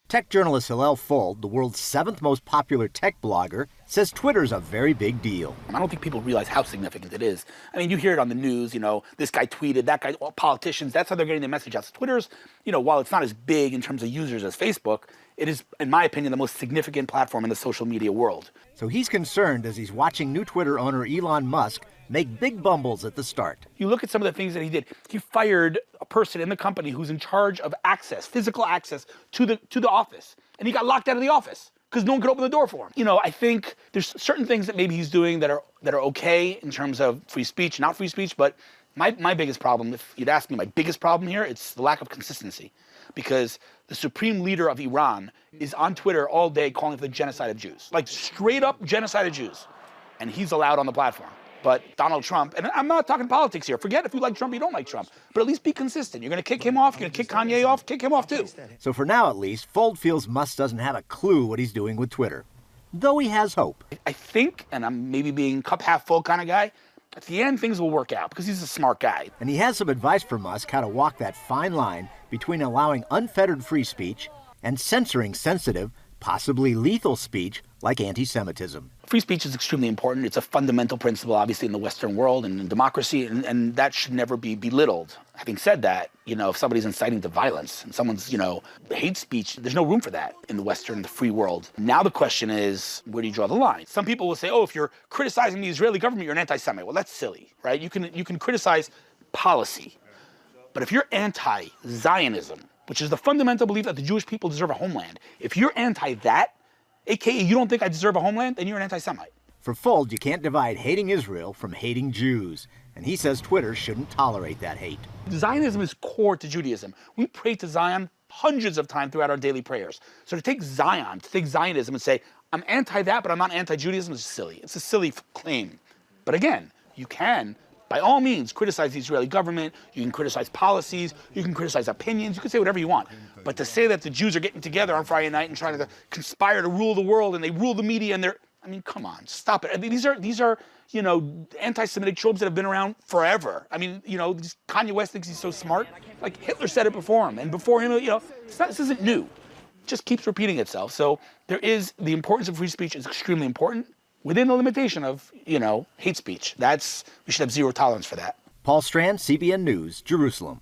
Tech journalist Hillel Fuld, the world's 7th most popular tech blogger, says Twitter's a very big deal. I don't think people realize how significant it is. I mean, you hear it on the news, this guy tweeted, that guy, well, politicians, that's how they're getting their message out. So Twitter's, while it's not as big in terms of users as Facebook, it is, in my opinion, the most significant platform in the social media world. So he's concerned as he's watching new Twitter owner Elon Musk make big bumbles at the start. You look at some of the things that he did. He fired a person in the company who's in charge of access, physical access to the office. And he got locked out of the office because no one could open the door for him. I think there's certain things that maybe he's doing that are okay in terms of free speech, not free speech. But my biggest problem, if you'd ask me my biggest problem here, it's the lack of consistency. Because the supreme leader of Iran is on Twitter all day calling for the genocide of Jews. Like straight up genocide of Jews. And he's allowed on the platform. But Donald Trump, and I'm not talking politics here. Forget if you like Trump, you don't like Trump. But at least be consistent. You're going to kick him off. You're going to kick Kanye off. Kick him off too. So for now, at least, Fuld feels Musk doesn't have a clue what he's doing with Twitter. Though he has hope. I think, and I'm maybe being cup half full kind of guy, at the end things will work out because he's a smart guy. And he has some advice for Musk how to walk that fine line between allowing unfettered free speech and censoring sensitive, possibly lethal speech like anti-Semitism. Free speech is extremely important. It's a fundamental principle, obviously, in the Western world and in democracy, and that should never be belittled. Having said that, if somebody's inciting to violence and someone's, hate speech, there's no room for that in the Western, the free world. Now the question is, where do you draw the line? Some people will say, oh, if you're criticizing the Israeli government, you're an anti-Semite. Well, that's silly, right? You can criticize policy. But if you're anti-Zionism, which is the fundamental belief that the Jewish people deserve a homeland, if you're anti that, AKA you don't think I deserve a homeland, then you're an anti-Semite. For Fuld, you can't divide hating Israel from hating Jews. And he says Twitter shouldn't tolerate that hate. Zionism is core to Judaism. We pray to Zion hundreds of times throughout our daily prayers. So to take Zionism and say, I'm anti that, but I'm not anti-Judaism is silly. It's a silly claim. But again, you can, by all means, criticize the Israeli government. You can criticize policies. You can criticize opinions. You can say whatever you want. But to say that the Jews are getting together on Friday night and trying to conspire to rule the world and they rule the media and they're, come on, stop it. I mean, these are anti-Semitic tropes that have been around forever. Kanye West thinks he's so smart. Like Hitler said it before him, and before him, this isn't new. It just keeps repeating itself. So the importance of free speech is extremely important within the limitation of, hate speech. We should have zero tolerance for that. Paul Strand, CBN News, Jerusalem.